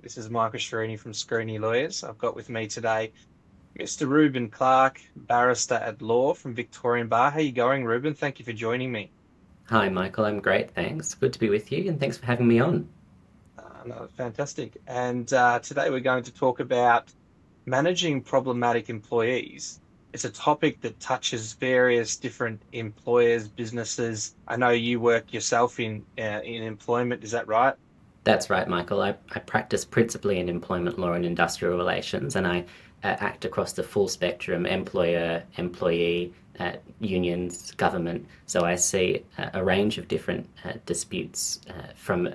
This is Michael Scherini from Scherini Lawyers. I've got with me today Mr. Ruben Clark, barrister at law from Victorian Bar. How are you going, Ruben? Thank you for joining me. Hi, Michael. I'm great, thanks. Good to be with you, and thanks for having me on. No, fantastic. And today we're going to talk about managing problematic employees. It's a topic that touches various different employers, businesses. I know you work yourself in employment. Is that right? That's right, Michael. I practice principally in employment law and industrial relations, and I act across the full spectrum employer, employee, unions, government. So I see a range of different disputes from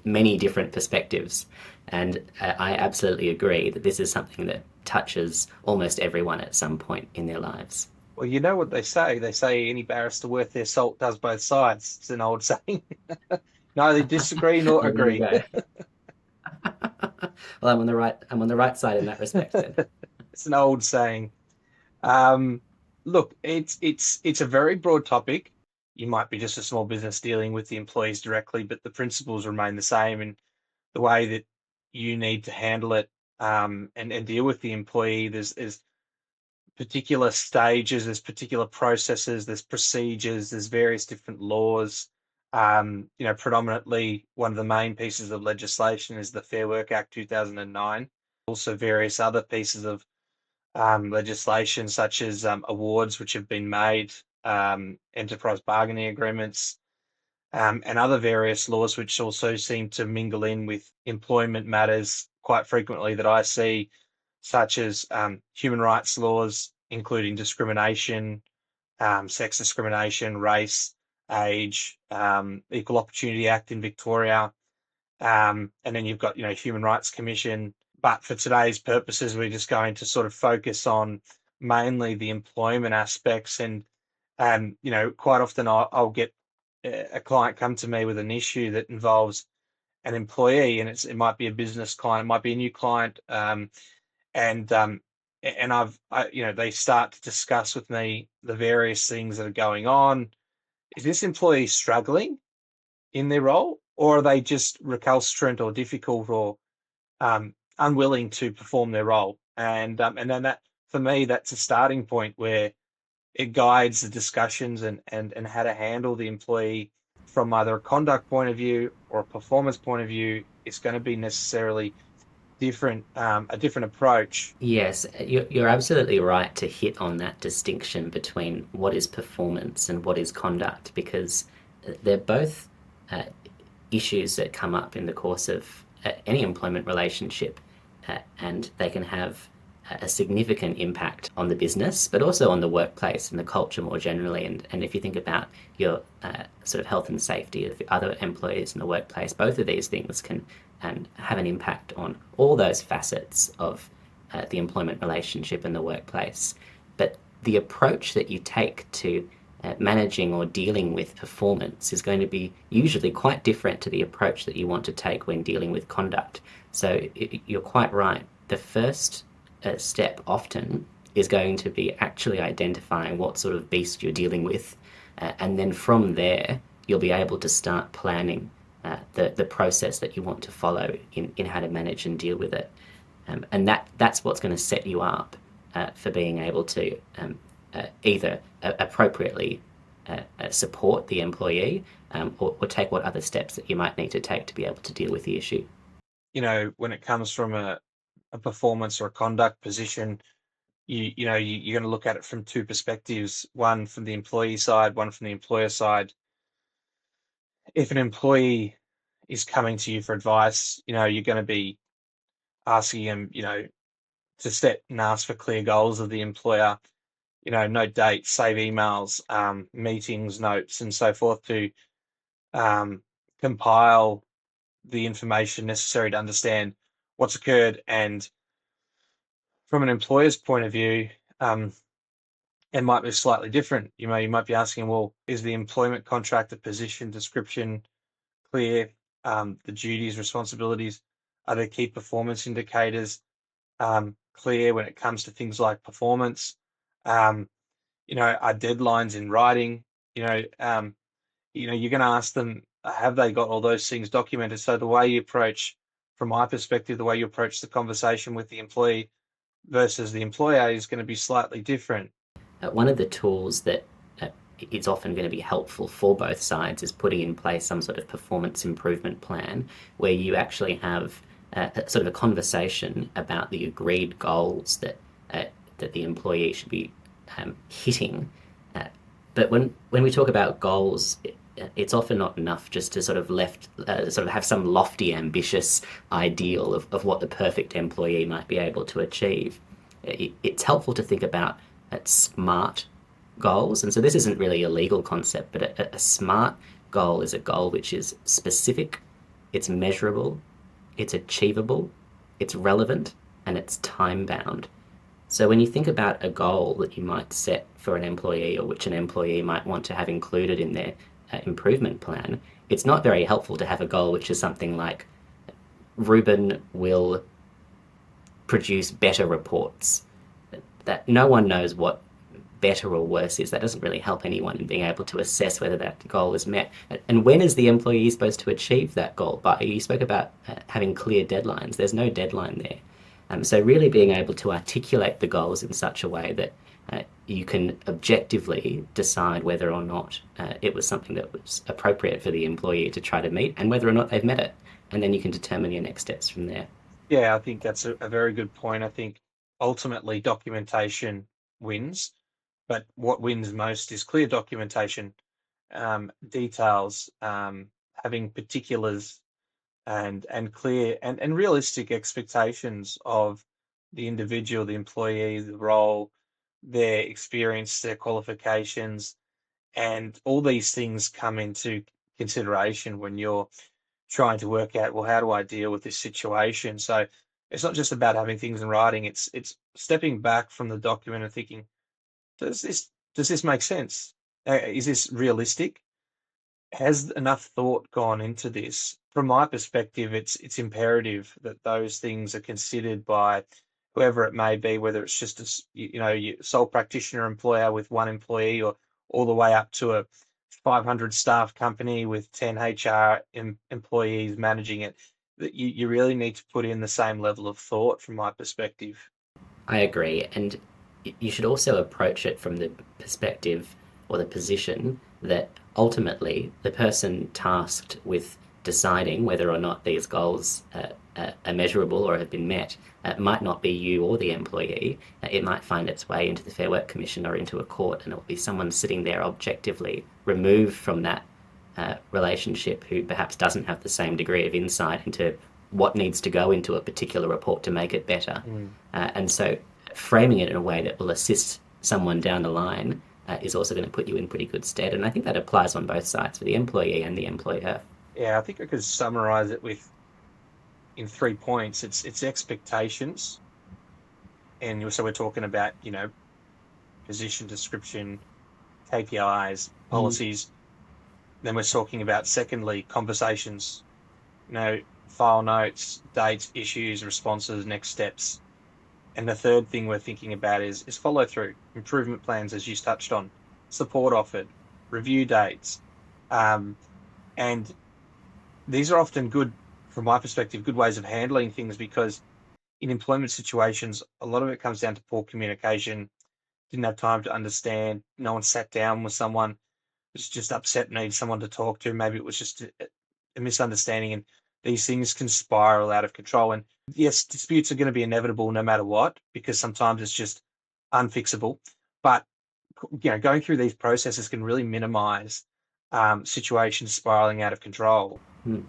many different perspectives. And I absolutely agree that this is something that touches almost everyone at some point in their lives. Well, you know what they say. They say any barrister worth their salt does both sides. It's an old saying. Neither disagree nor Well, there you agree. go. Well, I'm on the right side in that respect then. It's an old saying. Um, Look, it's a very broad topic. You might be just a small business dealing with the employees directly, but the principles remain the same in the way that you need to handle it and deal with the employee. There's particular stages, there's particular processes, there's procedures, there's various different laws. Predominantly one of the main pieces of legislation is the Fair Work Act 2009. Also, various other pieces of legislation such as awards which have been made, enterprise bargaining agreements, and other various laws which also seem to mingle in with employment matters quite frequently that I see, such as human rights laws, including discrimination, sex discrimination, race, age, Equal Opportunity Act in Victoria, and then you've got, Human Rights Commission. But for today's purposes, we're just going to sort of focus on mainly the employment aspects. And, quite often I'll get a client come to me with an issue that involves an employee, and it might be a business client, it might be a new client, and they start to discuss with me the various things that are going on. Is this employee struggling in their role, or are they just recalcitrant or difficult or unwilling to perform their role? And then that, for me, that's a starting point where it guides the discussions and how to handle the employee from either a conduct point of view or a performance point of view. It's going to be necessarily different, a different approach. Yes, you're absolutely right to hit on that distinction between what is performance and what is conduct, because they're both uh, issues that come up in the course of any employment relationship, and they can have a significant impact on the business, but also on the workplace and the culture more generally. And if you think about your sort of health and safety of the other employees in the workplace, both of these things can have an impact on all those facets of the employment relationship in the workplace. But the approach that you take to managing or dealing with performance is going to be usually quite different to the approach that you want to take when dealing with conduct. So you're quite right. The first step often is going to be actually identifying what sort of beast you're dealing with, and then from there you'll be able to start planning the process that you want to follow in how to manage and deal with it. And that's what's going to set you up for being able to either appropriately support the employee, or take what other steps that you might need to take to be able to deal with the issue. When it comes from a performance or a conduct position, you're going to look at it from two perspectives, one from the employee side, one from the employer side. If an employee is coming to you for advice, you're going to be asking them, to set and ask for clear goals of the employer, note dates, save emails, meetings, notes, and so forth to um, compile the information necessary to understand what's occurred. And from an employer's point of view, it might be slightly different. You might be asking, well, is the employment contract, the position description clear? The duties, responsibilities, are there key performance indicators clear when it comes to things like performance? Um, are deadlines in writing? You're going to ask them, have they got all those things documented? So the way you approach from my perspective, the way you approach the conversation with the employee versus the employer is going to be slightly different. One of the tools that uh, is often going to be helpful for both sides is putting in place some sort of performance improvement plan where you actually have sort of a conversation about the agreed goals that the employee should be hitting. Uh, but when we talk about goals, it's often not enough just to sort of have some lofty, ambitious ideal of what the perfect employee might be able to achieve. It's helpful to think about smart goals. And so this isn't really a legal concept, but a smart goal is a goal which is specific, it's measurable, it's achievable, it's relevant, and it's time bound. So when you think about a goal that you might set for an employee or which an employee might want to have included in their improvement plan, it's not very helpful to have a goal which is something like Ruben will produce better reports. That no one knows what better or worse is. That doesn't really help anyone in being able to assess whether that goal is met. And when is the employee supposed to achieve that goal? But you spoke about having clear deadlines. There's no deadline there. So really being able to articulate the goals in such a way that you can objectively decide whether or not it was something that was appropriate for the employee to try to meet and whether or not they've met it. And then you can determine your next steps from there. Yeah, I think that's a very good point. I think ultimately documentation wins, but what wins most is clear documentation, details, having particulars and clear and realistic expectations of the individual, the employee, the role, their experience, their qualifications, and all these things come into consideration when you're trying to work out, well, how do I deal with this situation? So it's not just about having things in writing, it's stepping back from the document and thinking, does this make sense? Is this realistic? Has enough thought gone into this? From my perspective, it's imperative that those things are considered by whoever it may be, whether it's just you sole practitioner employer with one employee, or all the way up to a 500 staff company with 10 HR employees managing it. That you really need to put in the same level of thought, from my perspective. I agree. And you should also approach it from the perspective or the position that ultimately the person tasked with deciding whether or not these goals are measurable or have been met might not be you or the employee. It might find its way into the Fair Work Commission or into a court, and it will be someone sitting there objectively removed from that relationship who perhaps doesn't have the same degree of insight into what needs to go into a particular report to make it better. Mm. And so framing it in a way that will assist someone down the line is also going to put you in pretty good stead. And I think that applies on both sides, for the employee and the employer. Yeah, I think I could summarize it in 3 points. It's expectations, and so we're talking about position description, KPIs, policies. Then we're talking about, secondly, conversations, file notes, dates, issues, responses, next steps. And the third thing we're thinking about is follow through, improvement plans, as you touched on, support offered, review dates. And these are often good, from my perspective, good ways of handling things, because in employment situations, a lot of it comes down to poor communication, didn't have time to understand, no one sat down with someone, was just upset, needed someone to talk to. Maybe it was just a misunderstanding, and these things can spiral out of control. And yes, disputes are going to be inevitable no matter what, because sometimes it's just unfixable. But going through these processes can really minimize situations spiraling out of control. Hmm.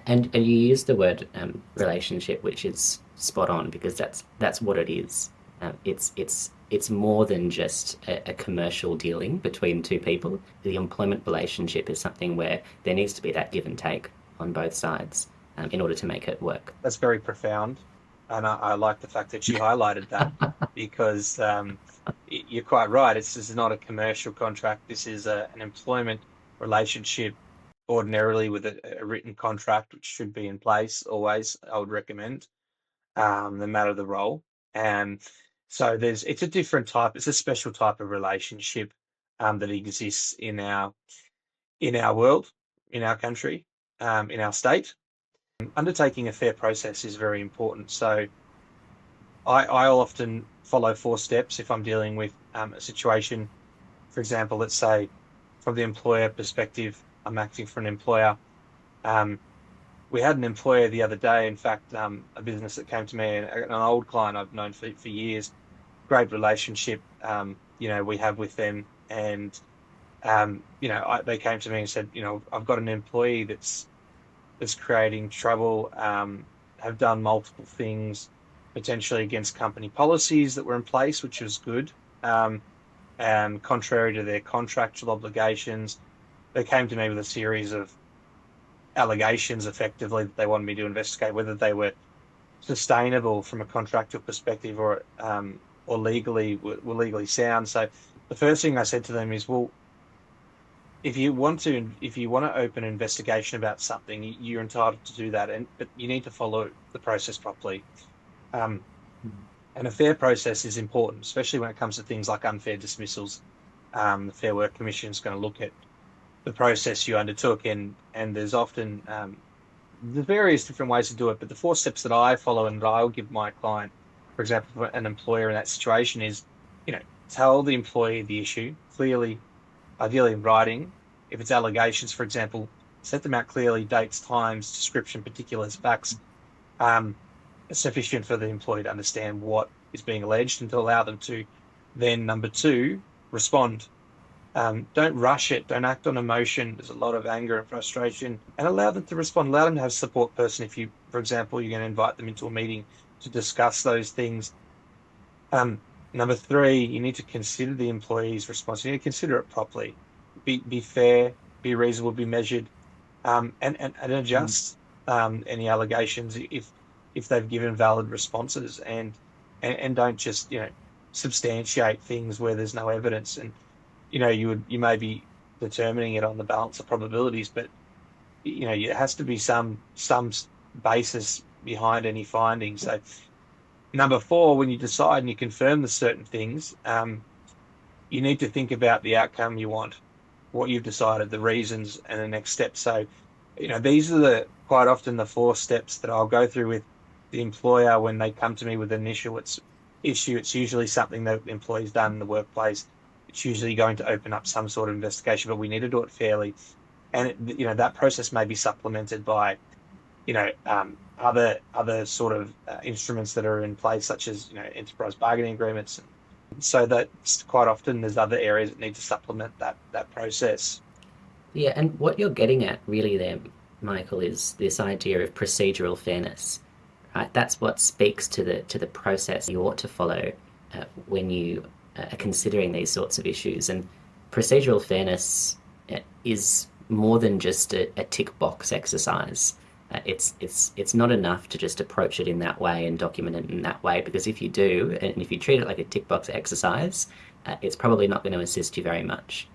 And you use the word relationship, which is spot on, because that's what it is. It's more than just a commercial dealing between two people. The employment relationship is something where there needs to be that give and take on both sides in order to make it work. That's very profound, and I like the fact that you highlighted that, because you're quite right. This is not a commercial contract. This is an employment relationship, ordinarily with a written contract, which should be in place always, I would recommend, no matter the role. And so it's a different type, it's a special type of relationship that exists in our world, in our country, in our state. Undertaking a fair process is very important. So I'll often follow 4 steps if I'm dealing with a situation. For example, let's say from the employer perspective, I'm acting for an employer. Um, we had an employer the other day, in fact, a business that came to me, an old client I've known for years, great relationship, we have with them. And, they came to me and said, I've got an employee that's creating trouble, have done multiple things, potentially against company policies that were in place, which was good, and contrary to their contractual obligations. They came to me with a series of allegations, effectively, that they wanted me to investigate whether they were sustainable from a contractual perspective, or legally were legally sound. So the first thing I said to them is, well, if you want to open an investigation about something, you're entitled to do that, but you need to follow the process properly. Um, and a fair process is important, especially when it comes to things like unfair dismissals. The Fair Work Commission is going to look at the process you undertook, and there's various different ways to do it. But the 4 steps that I follow and that I'll give my client, for example, for an employer in that situation, is, tell the employee the issue clearly, ideally in writing. If it's allegations, for example, set them out clearly: dates, times, description, particulars, facts, um, sufficient for the employee to understand what is being alleged and to allow them to then, number two, respond. Don't rush it. Don't act on emotion. There's a lot of anger and frustration, and allow them to respond. Allow them to have a support person. If you, for example, you're going to invite them into a meeting to discuss those things. Number three, you need to consider the employee's response. You need to consider it properly. Be fair, be reasonable, be measured, and adjust any allegations if they've given valid responses, and don't just substantiate things where there's no evidence. And you may be determining it on the balance of probabilities, but it has to be some basis behind any findings. So number four, when you decide and you confirm the certain things, you need to think about the outcome you want, what you've decided, the reasons, and the next step. So, these are quite often the 4 steps that I'll go through with the employer when they come to me with an issue. It's usually something that the employee's done in the workplace. It's usually going to open up some sort of investigation, but we need to do it fairly. And that process may be supplemented by other sort of instruments that are in place, such as enterprise bargaining agreements. So that quite often there's other areas that need to supplement that process. Yeah, and what you're getting at really there, Michael, is this idea of procedural fairness. Right? That's what speaks to the process you ought to follow when you are considering these sorts of issues. And procedural fairness is more than just a tick box exercise. It's not enough to just approach it in that way and document it in that way, because if you do, and if you treat it like a tick box exercise, it's probably not going to assist you very much.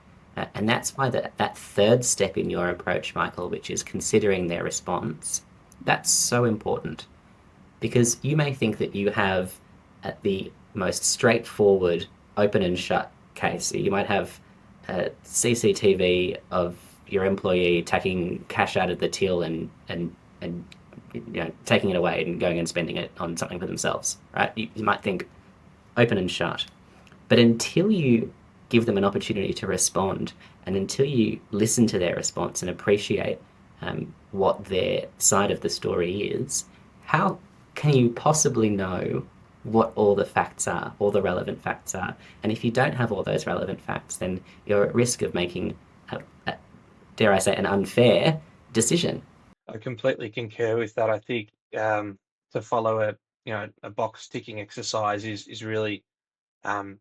And that's why that third step in your approach, Michael, which is considering their response, that's so important. Because you may think that you have the most straightforward open and shut case. You might have CCTV of your employee taking cash out of the till and taking it away and going and spending it on something for themselves, right? You might think open and shut. But until you give them an opportunity to respond, and until you listen to their response and appreciate what their side of the story is, how can you possibly know what all the facts are, all the relevant facts are? And if you don't have all those relevant facts, then you're at risk of making, dare I say, an unfair decision. I completely concur with that. I think to follow a box ticking exercise is really um,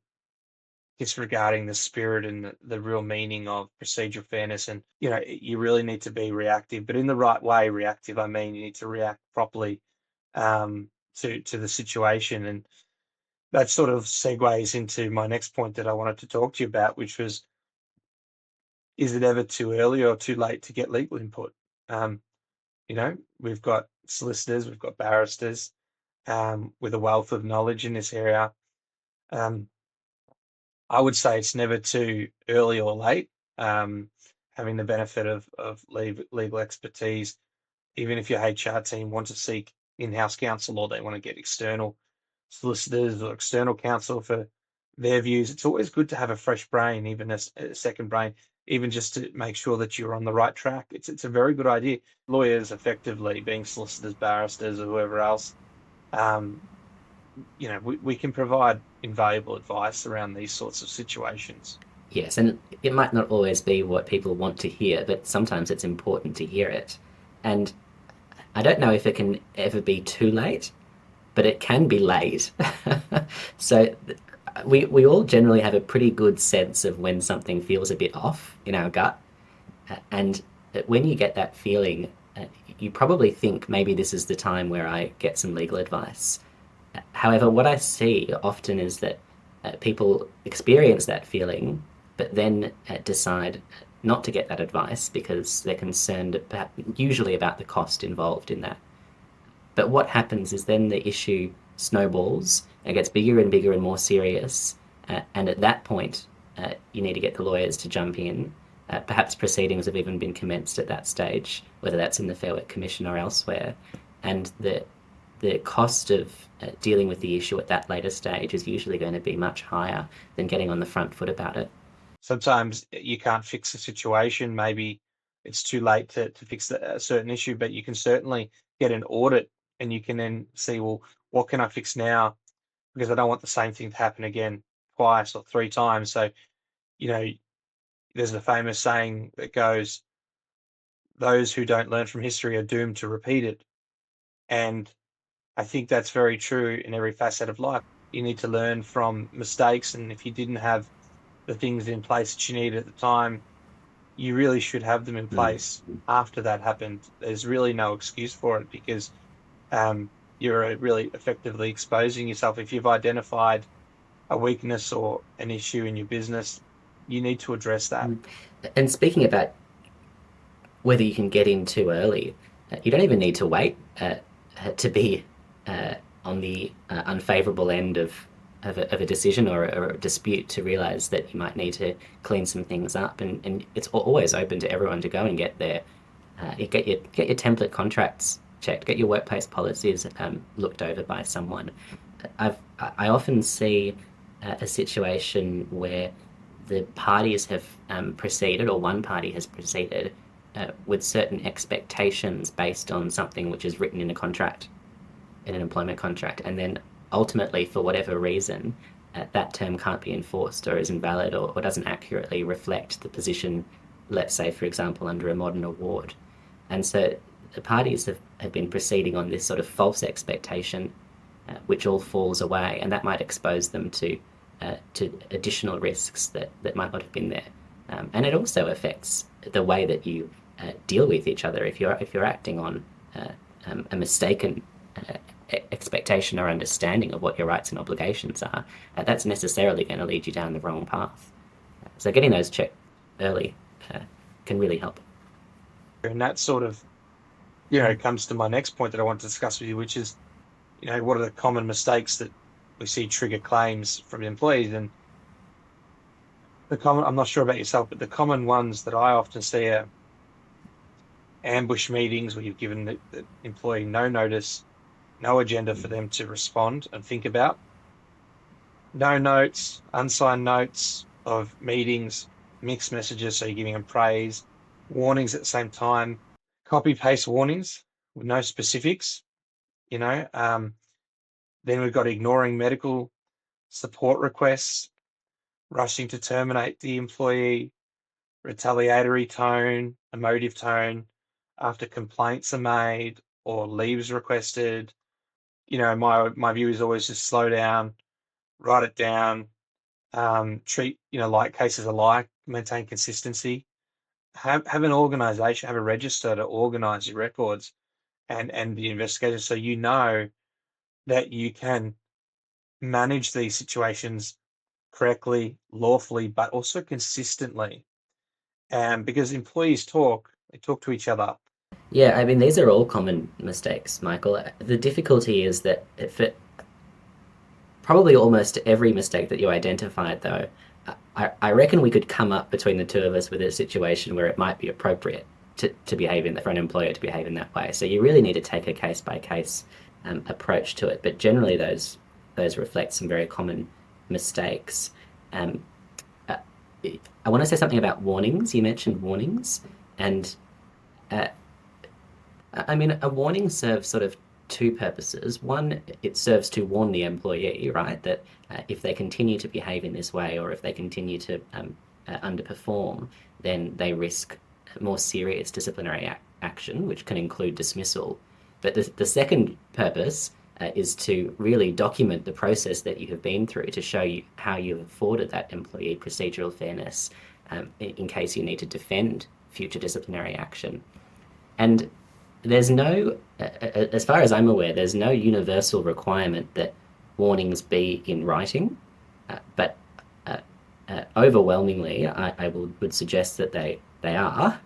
disregarding the spirit and the real meaning of procedural fairness. And you really need to be reactive, but in the right way. Reactive, I mean, you need to react properly to the situation. And that sort of segues into my next point that I wanted to talk to you about, which was, is it ever too early or too late to get legal input? We've got solicitors, we've got barristers with a wealth of knowledge in this area. Um, I would say it's never too early or late. Having the benefit of legal expertise, even if your HR team want to seek in-house counsel or they want to get external solicitors or external counsel for their views, it's always good to have a fresh brain, even a second brain, even just to make sure that you're on the right track. It's a very good idea. Lawyers, effectively being solicitors, barristers, or whoever else, um, we can provide invaluable advice around these sorts of situations. Yes, and it might not always be what people want to hear, but sometimes it's important to hear it. And I don't know if it can ever be too late, but it can be late. So we all generally have a pretty good sense of when something feels a bit off in our gut. And when you get that feeling, you probably think maybe this is the time where I get some legal advice. However, what I see often is that people experience that feeling, but then decide not to get that advice because they're concerned about, usually about the cost involved in that. But what happens is then the issue snowballs, it gets bigger and bigger and more serious, and at that point, you need to get the lawyers to jump in. Perhaps proceedings have even been commenced at that stage, whether that's in the Fair Work Commission or elsewhere, and the cost of dealing with the issue at that later stage is usually going to be much higher than getting on the front foot about it. Sometimes you can't fix a situation. Maybe it's too late to fix a certain issue, but you can certainly get an audit and you can then see, well, what can I fix now? Because I don't want the same thing to happen again twice or three times. So, you know, there's a famous saying that goes, those who don't learn from history are doomed to repeat it. And I think that's very true in every facet of life. You need to learn from mistakes. And if you didn't have the things in place that you needed at the time, you really should have them in place after that happened. There's really no excuse for it because you're really effectively exposing yourself. If you've identified a weakness or an issue in your business, you need to address that. And speaking about whether you can get in too early, you don't even need to wait to be on the unfavourable end of a decision or a dispute to realise that you might need to clean some things up. And it's always open to everyone to go and get their get your template contracts checked, get your workplace policies looked over by someone. I often see a situation where the parties have proceeded, or one party has proceeded with certain expectations based on something which is written in a contract, in an employment contract, and then ultimately, for whatever reason, that term can't be enforced or is invalid or doesn't accurately reflect the position, let's say, for example, under a modern award. And so the parties have been proceeding on this sort of false expectation, which all falls away, and that might expose them to additional risks that might not have been there. And it also affects the way that you deal with each other. If you're acting on a mistaken expectation or understanding of what your rights and obligations are, that's necessarily going to lead you down the wrong path. So getting those checked early can really help. And that sort of, comes to my next point that I want to discuss with you, which is, what are the common mistakes that we see trigger claims from employees? And I'm not sure about yourself, but the common ones that I often see are ambush meetings where you've given the employee no notice, no agenda for them to respond and think about, no notes, unsigned notes of meetings, mixed messages, so you're giving them praise, warnings at the same time, copy-paste warnings with no specifics, then we've got ignoring medical support requests, rushing to terminate the employee, retaliatory tone, emotive tone after complaints are made or leaves requested. My view is always just slow down, write it down, treat, like cases alike, maintain consistency, have an organization, have a register to organize your records and the investigation, so you know that you can manage these situations correctly, lawfully, but also consistently. Because employees they talk to each other. Yeah, I mean, these are all common mistakes, Michael. The difficulty is that for probably almost every mistake that you identified, though, I reckon we could come up between the two of us with a situation where it might be appropriate. to behave for an employer to behave in that way. So you really need to take a case by case approach to it. But generally, those reflect some very common mistakes. Um, uh, I want to say something about warnings. You mentioned warnings, and uh, I mean, a warning serves sort of two purposes. One, it serves to warn the employee, right, that if they continue to behave in this way or if they continue to underperform, then they risk more serious disciplinary action, which can include dismissal. But the second purpose is to really document the process that you have been through to show you how you've afforded that employee procedural fairness in case you need to defend future disciplinary action. And there's no, as far as I'm aware, there's no universal requirement that warnings be in writing, but overwhelmingly, would suggest that they are,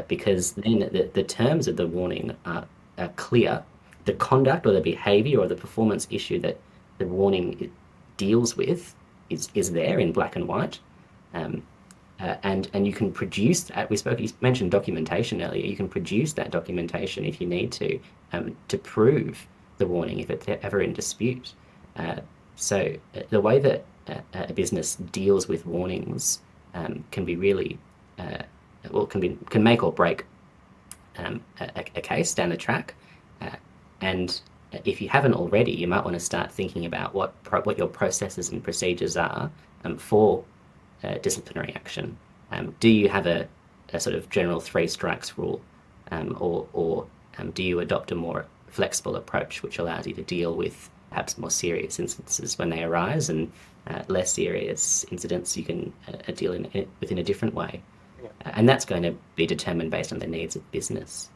because then the terms of the warning are clear. The conduct or the behaviour or the performance issue that the warning deals with is there in black and white. Um, and you can produce that. You mentioned documentation earlier. You can produce that documentation if you need to prove the warning if it's ever in dispute. So the way that a business deals with warnings can be really can make or break a case down the track. And if you haven't already, you might want to start thinking about what your processes and procedures are for disciplinary action. Do you have a sort of general three strikes rule, or do you adopt a more flexible approach which allows you to deal with perhaps more serious instances when they arise, and less serious incidents you can deal with in a different way? Yeah. And that's going to be determined based on the needs of business.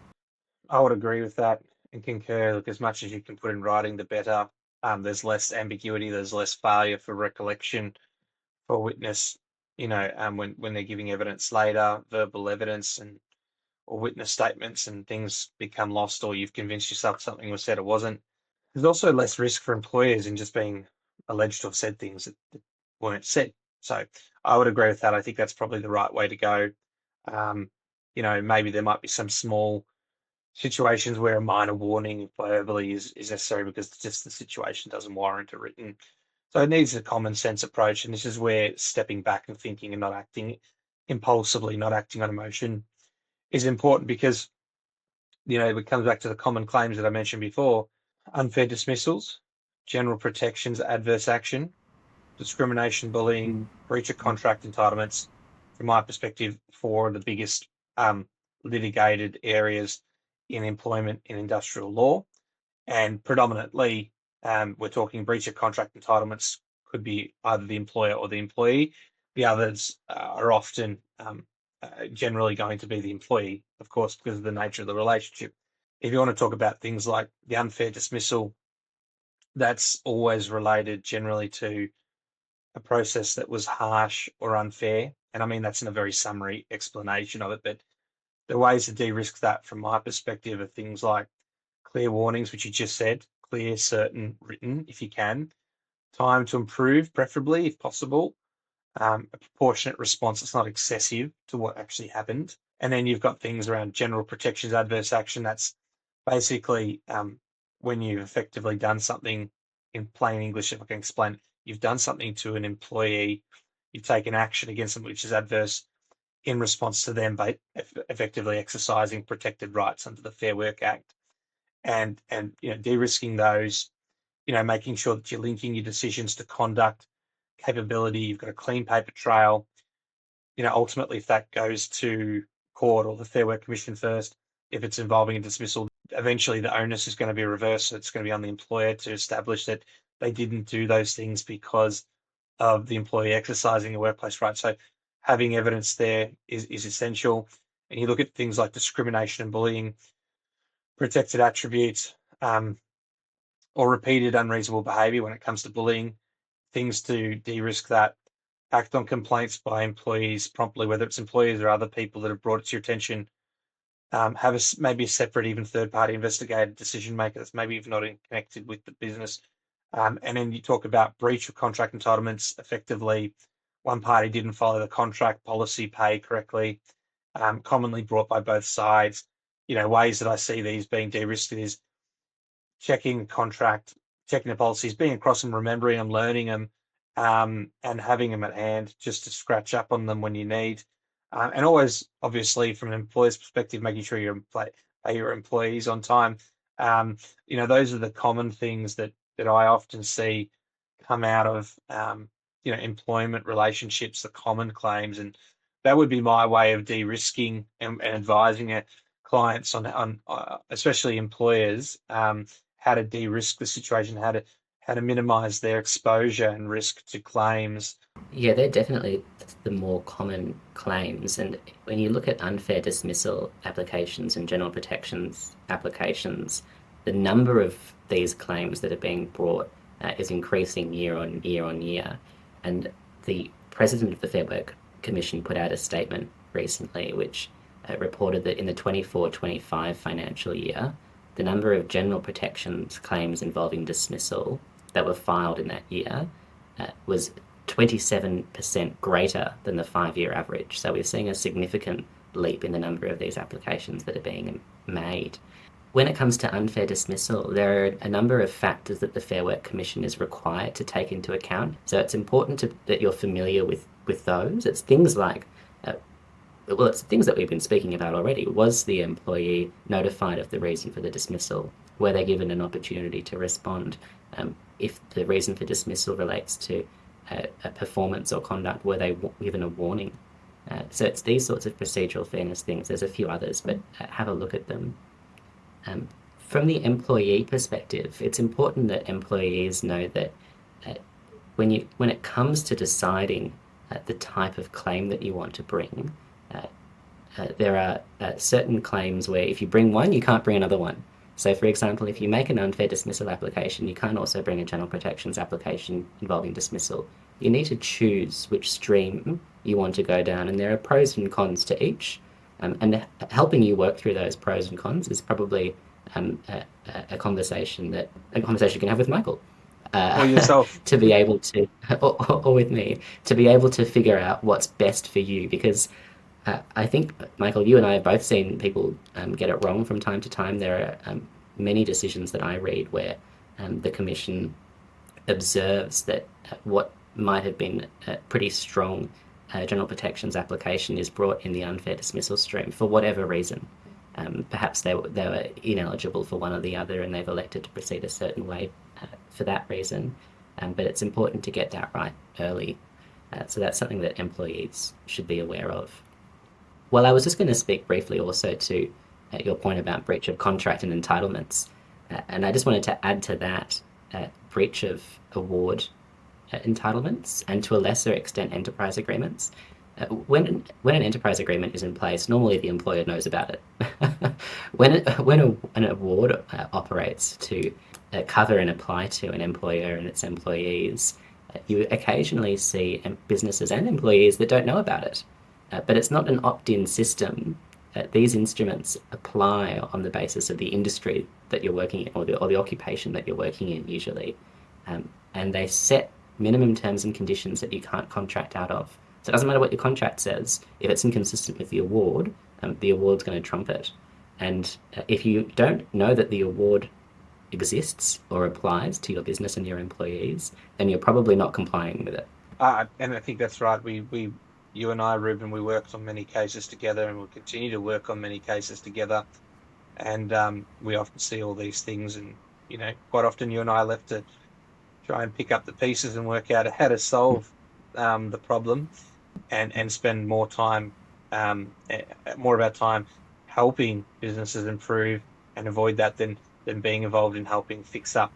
I would agree with that and concur. Look, as much as you can put in writing, the better. There's less ambiguity, there's less failure for recollection for witness, when they're giving evidence later, verbal evidence or witness statements, and things become lost, or you've convinced yourself something was said or wasn't. There's also less risk for employers in just being alleged to have said things that weren't said. So I would agree with that. I think that's probably the right way to go. Um, maybe there might be some small situations where a minor warning verbally is necessary because just the situation doesn't warrant a written. So it needs a common sense approach, and this is where stepping back and thinking and not acting impulsively, not acting on emotion, is important because it comes back to the common claims that I mentioned before: unfair dismissals, general protections, adverse action, discrimination, bullying, Mm. breach of contract entitlements. From my perspective, four of the biggest litigated areas in employment in industrial law. And predominantly, we're talking breach of contract entitlements could be either the employer or the employee. The others are often generally going to be the employee, of course, because of the nature of the relationship. If you want to talk about things like the unfair dismissal, that's always related generally to a process that was harsh or unfair. And I mean, that's in a very summary explanation of it. But the ways to de-risk that from my perspective are things like clear warnings, which you just said, clear, certain, written, if you can, time to improve, preferably, if possible, a proportionate response that's not excessive to what actually happened. And then you've got things around general protections, adverse action. That's basically when you've effectively done something in plain English, if I can explain, you've done something to an employee, you've taken action against them which is adverse in response to them by effectively exercising protected rights under the Fair Work Act, and de-risking those, making sure that you're linking your decisions to conduct, capability, you've got a clean paper trail. Ultimately, if that goes to court or the Fair Work Commission first, if it's involving a dismissal, eventually the onus is going to be reversed. So it's going to be on the employer to establish that they didn't do those things because of the employee exercising the workplace right. So having evidence there is essential. And you look at things like discrimination and bullying, protected attributes, or repeated unreasonable behaviour when it comes to bullying, things to de-risk that, act on complaints by employees promptly, whether it's employees or other people that have brought it to your attention. Have maybe a separate, even third-party investigator, decision maker that's maybe even not connected with the business. And then you talk about breach of contract entitlements. Effectively, one party didn't follow the contract policy, pay correctly, commonly brought by both sides. Ways that I see these being de-risked is checking the contract, checking the policies, being across them, remembering them, learning them, and having them at hand just to scratch up on them when you need. And always, obviously, from an employer's perspective, making sure you pay your employees on time. Those are the common things that I often see come out of employment relationships, the common claims, and that would be my way of de-risking and advising clients on especially employers, how to de-risk the situation, how to minimize their exposure and risk to claims. Yeah, they're definitely the more common claims. And when you look at unfair dismissal applications and general protections applications, the number of these claims that are being brought is increasing year on year on year. And the president of the Fair Work Commission put out a statement recently which reported that in the 24-25 financial year, the number of general protections claims involving dismissal that were filed in that year was 27% greater than the 5-year average. So we're seeing a significant leap in the number of these applications that are being made. When it comes to unfair dismissal, there are a number of factors that the Fair Work Commission is required to take into account. So it's important that you're familiar with those. It's things like, it's things that we've been speaking about already. Was the employee notified of the reason for the dismissal? Were they given an opportunity to respond? If the reason for dismissal relates to a performance or conduct, were they given a warning? So it's these sorts of procedural fairness things. There's a few others, but have a look at them. From the employee perspective, it's important that employees know that when it comes to deciding the type of claim that you want to bring, there are certain claims where if you bring one, you can't bring another one. So, for example, if you make an unfair dismissal application, you can't also bring a general protections application involving dismissal. You need to choose which stream you want to go down, and there are pros and cons to each. And helping you work through those pros and cons is probably a conversation you can have with Michael. Or yourself. To be able to, or with me, to be able to figure out what's best for you. Because I think, Michael, you and I have both seen people get it wrong from time to time. There are many decisions that I read where the Commission observes that what might have been a pretty strong general protections application is brought in the unfair dismissal stream for whatever reason. Perhaps they were ineligible for one or the other and they've elected to proceed a certain way for that reason. But it's important to get that right early. So that's something that employees should be aware of. Well, I was just going to speak briefly also to your point about breach of contract and entitlements. And I just wanted to add to that breach of award entitlements and to a lesser extent enterprise agreements. When an enterprise agreement is in place, normally the employer knows about it. when an award operates to cover and apply to an employer and its employees, you occasionally see businesses and employees that don't know about it. But it's not an opt-in system. These instruments apply on the basis of the industry that you're working in or the occupation that you're working in usually. And they set minimum terms and conditions that you can't contract out of. So it doesn't matter what your contract says. If it's inconsistent with the award's going to trump it. And if you don't know that the award exists or applies to your business and your employees, then you're probably not complying with it. And I think that's right. You and I, Ruben, we worked on many cases together and we'll continue to work on many cases together. And we often see all these things and, quite often you and I are left to try and pick up the pieces and work out how to solve the problem and spend more time, more of our time helping businesses improve and avoid that than being involved in helping fix up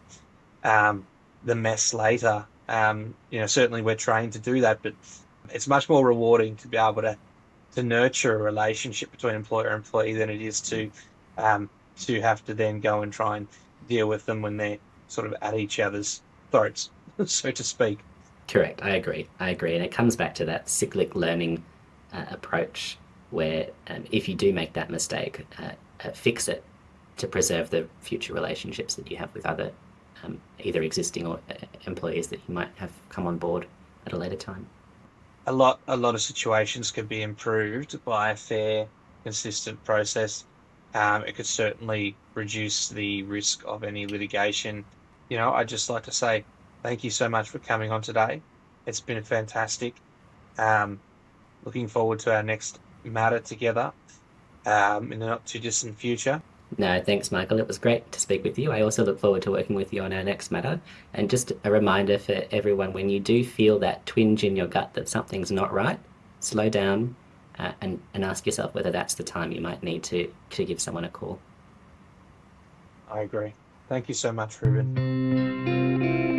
the mess later. Certainly we're trained to do that, but it's much more rewarding to be able to nurture a relationship between employer and employee than it is to have to then go and try and deal with them when they're sort of at each other's throats, so to speak. Correct. I agree. And it comes back to that cyclic learning approach where if you do make that mistake, fix it to preserve the future relationships that you have with other either existing or employees that you might have come on board at a later time. a lot of situations could be improved by a fair, consistent process. It could certainly reduce the risk of any litigation. I'd just like to say thank you so much for coming on today. It's been fantastic. Um, Looking forward to our next matter together in the not too distant future. No, thanks, Michael. It was great to speak with you. I also look forward to working with you on our next matter. And just a reminder for everyone, when you do feel that twinge in your gut that something's not right, slow down and ask yourself whether that's the time you might need to give someone a call. I agree. Thank you so much, Ruben.